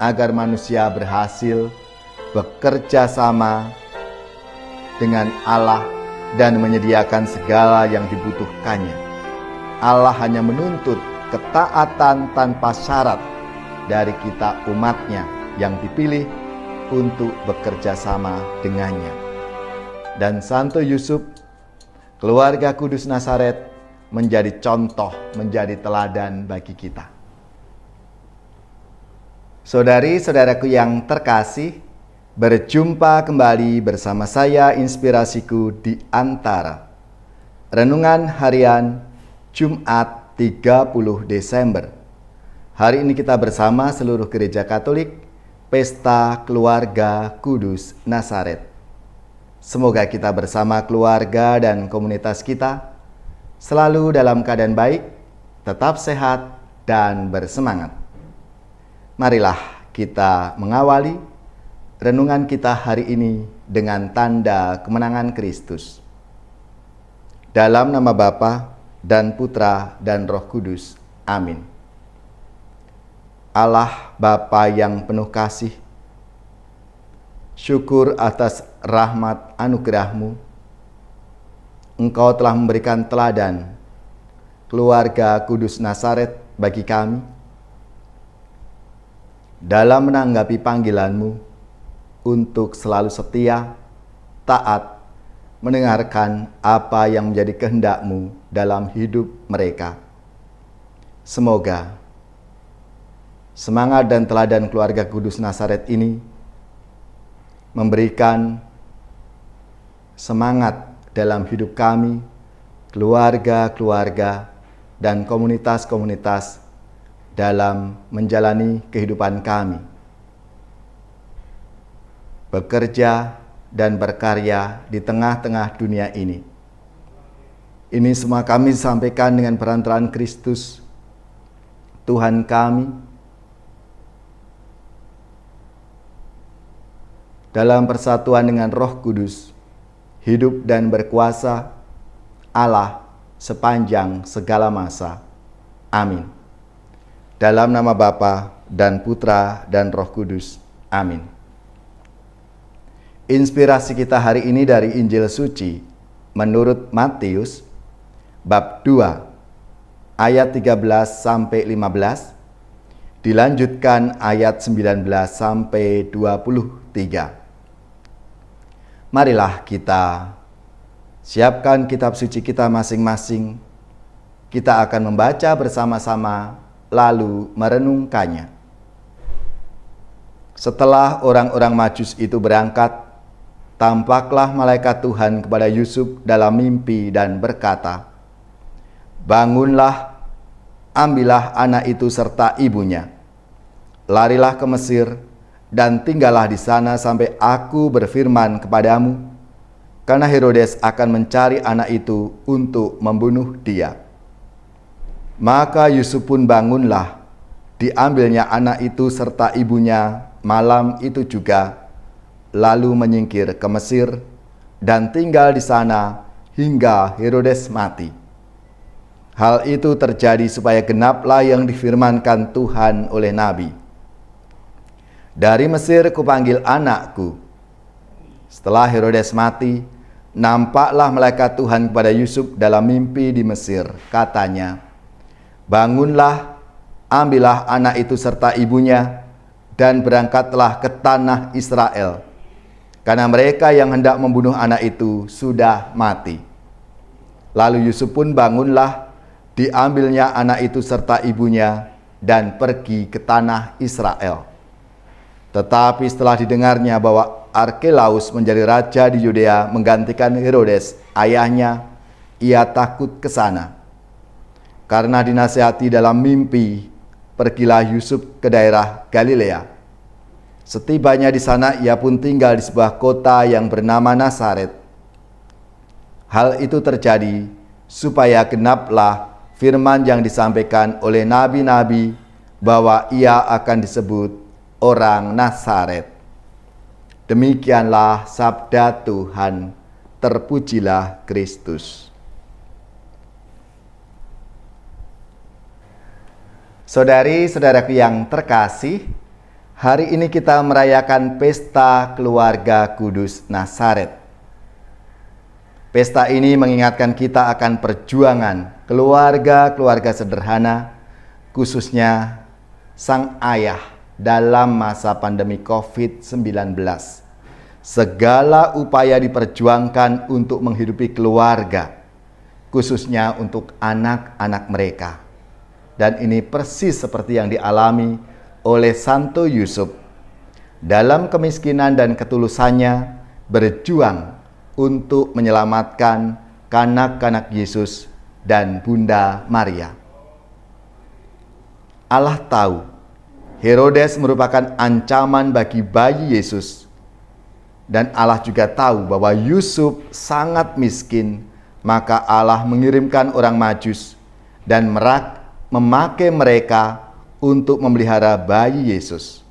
agar manusia berhasil bekerja sama dengan Allah dan menyediakan segala yang dibutuhkannya. Allah hanya menuntut ketaatan tanpa syarat dari kita umatnya yang dipilih untuk bekerja sama dengannya. Dan Santo Yusuf, keluarga Kudus Nazaret, menjadi contoh, menjadi teladan bagi kita. Saudari-saudaraku yang terkasih, berjumpa kembali bersama saya Inspirasiku di Antara. Renungan harian Jumat 30 Desember. Hari ini kita bersama seluruh gereja Katolik, Pesta Keluarga Kudus Nazaret. Semoga kita bersama keluarga dan komunitas kita selalu dalam keadaan baik, tetap sehat, dan bersemangat. Marilah kita mengawali renungan kita hari ini dengan tanda kemenangan Kristus. Dalam nama Bapa dan Putra dan Roh Kudus. Amin. Allah Bapa yang penuh kasih, syukur atas rahmat anugerah-Mu. Engkau telah memberikan teladan keluarga Kudus Nazaret bagi kami. Dalam menanggapi panggilan-Mu untuk selalu setia, taat, mendengarkan apa yang menjadi kehendak-Mu dalam hidup mereka. Semoga semangat dan teladan keluarga Kudus Nazaret ini memberikan semangat dalam hidup kami, keluarga-keluarga, dan komunitas-komunitas dalam menjalani kehidupan kami, bekerja dan berkarya di tengah-tengah dunia ini. Ini semua kami sampaikan dengan perantaraan Kristus, Tuhan kami, dalam persatuan dengan Roh Kudus, hidup dan berkuasa Allah sepanjang segala masa. Amin. Dalam nama Bapa dan Putra dan Roh Kudus. Amin. Inspirasi kita hari ini dari Injil Suci menurut Matius bab 2 ayat 13 sampai 15, dilanjutkan ayat 19 sampai 23. Marilah kita siapkan kitab suci kita masing-masing. Kita akan membaca bersama-sama lalu merenungkannya. Setelah orang-orang Majus itu berangkat, tampaklah malaikat Tuhan kepada Yusuf dalam mimpi dan berkata, "Bangunlah, ambillah anak itu serta ibunya, larilah ke Mesir, dan tinggallah di sana sampai aku berfirman kepadamu, karena Herodes akan mencari anak itu untuk membunuh dia." Maka Yusuf pun bangunlah, diambilnya anak itu serta ibunya malam itu juga, lalu menyingkir ke Mesir dan tinggal di sana hingga Herodes mati. Hal itu terjadi supaya genaplah yang difirmankan Tuhan oleh Nabi, "Dari Mesir kupanggil anakku." Setelah Herodes mati, nampaklah malaikat Tuhan kepada Yusuf dalam mimpi di Mesir. Katanya, "Bangunlah, ambillah anak itu serta ibunya, dan berangkatlah ke tanah Israel, karena mereka yang hendak membunuh anak itu sudah mati." Lalu Yusuf pun bangunlah, diambilnya anak itu serta ibunya, dan pergi ke tanah Israel. Tetapi setelah didengarnya bahwa Arkelaus menjadi raja di Yudea menggantikan Herodes, ayahnya, ia takut ke sana. Karena dinasihati dalam mimpi, pergilah Yusuf ke daerah Galilea. Setibanya di sana, ia pun tinggal di sebuah kota yang bernama Nazaret. Hal itu terjadi supaya genaplah firman yang disampaikan oleh nabi-nabi bahwa ia akan disebut orang Nazaret. Demikianlah sabda Tuhan. Terpujilah Kristus. Saudari-saudaraku yang terkasih, Hari ini kita merayakan pesta keluarga kudus Nazaret. Pesta ini mengingatkan kita akan perjuangan keluarga-keluarga sederhana, khususnya sang ayah dalam masa pandemi COVID-19. Segala upaya diperjuangkan untuk menghidupi keluarga, khususnya untuk anak-anak mereka. Dan ini persis seperti yang dialami oleh Santo Yusuf. Dalam kemiskinan dan ketulusannya berjuang untuk menyelamatkan kanak-kanak Yesus dan Bunda Maria. Allah tahu Herodes merupakan ancaman bagi bayi Yesus. Dan Allah juga tahu bahwa Yusuf sangat miskin, maka Allah mengirimkan orang Majus dan memakai mereka untuk memelihara bayi Yesus.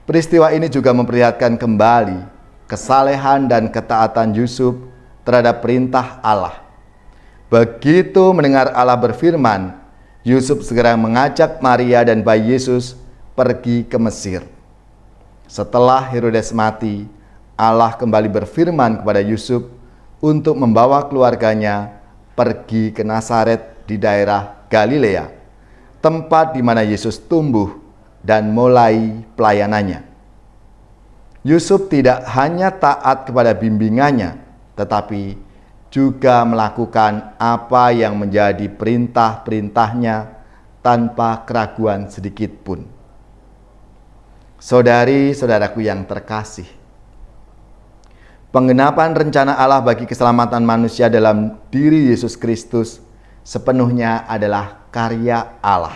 Peristiwa ini juga memperlihatkan kembali kesalehan dan ketaatan Yusuf terhadap perintah Allah. Begitu mendengar Allah berfirman, Yusuf segera mengajak Maria dan bayi Yesus pergi ke Mesir. Setelah Herodes mati, Allah kembali berfirman kepada Yusuf untuk membawa keluarganya pergi ke Nazaret di daerah Galilea, tempat di mana Yesus tumbuh dan mulai pelayanannya. Yusuf tidak hanya taat kepada bimbingannya, tetapi juga melakukan apa yang menjadi perintah-perintahnya tanpa keraguan sedikit pun. Saudari-saudaraku yang terkasih, penggenapan rencana Allah bagi keselamatan manusia dalam diri Yesus Kristus sepenuhnya adalah karya Allah.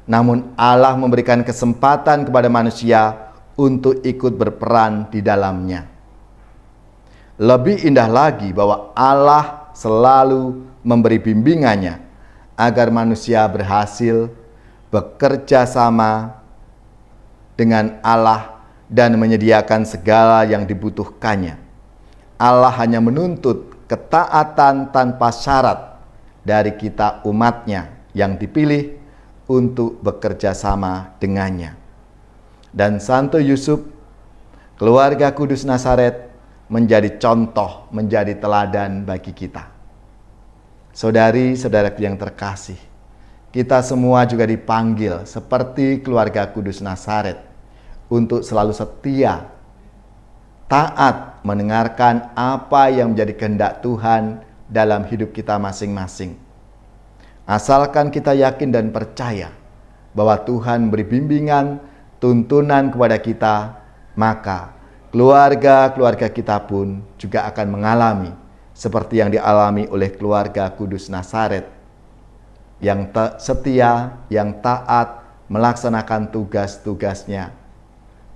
Namun Allah memberikan kesempatan kepada manusia untuk ikut berperan di dalamnya. Lebih indah lagi bahwa Allah selalu memberi bimbingannya agar manusia berhasil bekerja sama dengan Allah dan menyediakan segala yang dibutuhkannya. Allah hanya menuntut ketaatan tanpa syarat dari kita umatnya yang dipilih untuk bekerja sama dengannya. Dan Santo Yusuf, keluarga kudus Nazaret, menjadi contoh, menjadi teladan bagi kita. Saudari-saudaraku yang terkasih, kita semua juga dipanggil seperti keluarga kudus Nazaret untuk selalu setia, taat mendengarkan apa yang menjadi kehendak Tuhan dalam hidup kita masing-masing. Asalkan kita yakin dan percaya bahwa Tuhan beri bimbingan, tuntunan kepada kita, maka keluarga-keluarga kita pun juga akan mengalami seperti yang dialami oleh keluarga kudus Nazaret, yang setia, yang taat melaksanakan tugas-tugasnya.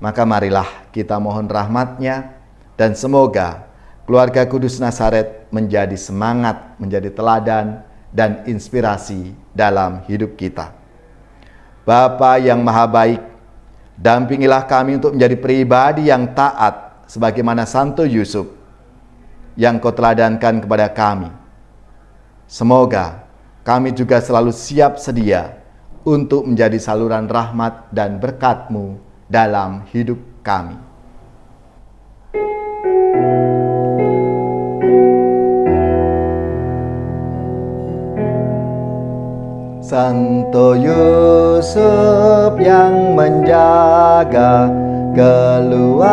Maka marilah kita mohon rahmat-Nya, dan semoga keluarga kudus Nazaret menjadi semangat, menjadi teladan dan inspirasi dalam hidup kita. Bapa yang Maha Baik, dampingilah kami untuk menjadi pribadi yang taat sebagaimana Santo Yusuf yang Kau teladankan kepada kami. Semoga kami juga selalu siap sedia untuk menjadi saluran rahmat dan berkat-Mu dalam hidup kami. Santo Yusuf yang menjaga keluarga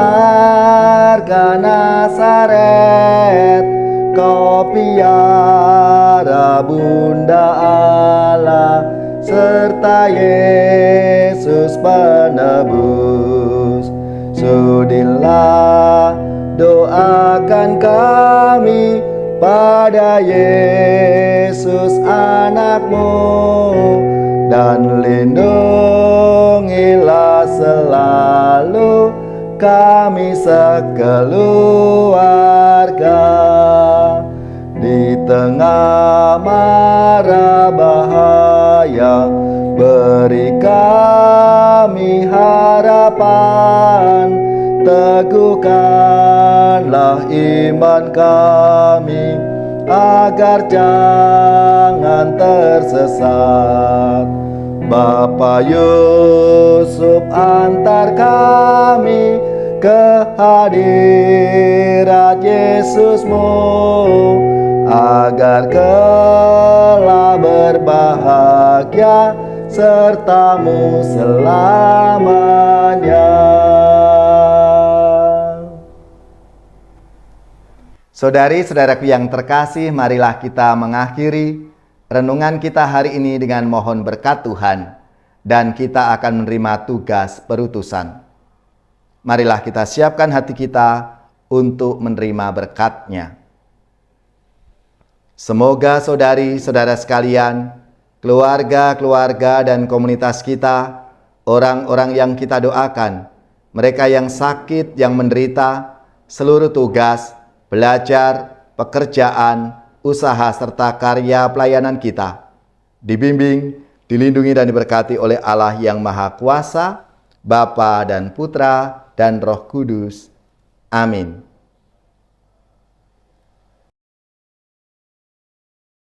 Nazaret, Kau piara Bunda Allah serta Yesus penebus. Sudilah doakan kami pada Yesus anak-Mu, dan lindungilah selalu kami sekeluarga. Di tengah mara bahaya, beri kami harapan, teguhkanlah iman kami, agar jangan tersesat. Bapa Yusuf, antar kami ke hadirat Yesusmu, agar kelak berbahagia sertamu selamanya. Saudari-saudaraku yang terkasih, marilah kita mengakhiri renungan kita hari ini dengan mohon berkat Tuhan, dan kita akan menerima tugas perutusan. Marilah kita siapkan hati kita untuk menerima berkat-Nya. Semoga saudari-saudara sekalian, keluarga-keluarga dan komunitas kita, orang-orang yang kita doakan, mereka yang sakit, yang menderita, seluruh tugas, belajar, pekerjaan, usaha, serta karya pelayanan kita, dibimbing, dilindungi dan diberkati oleh Allah yang Maha Kuasa, Bapa dan Putra dan Roh Kudus. Amin.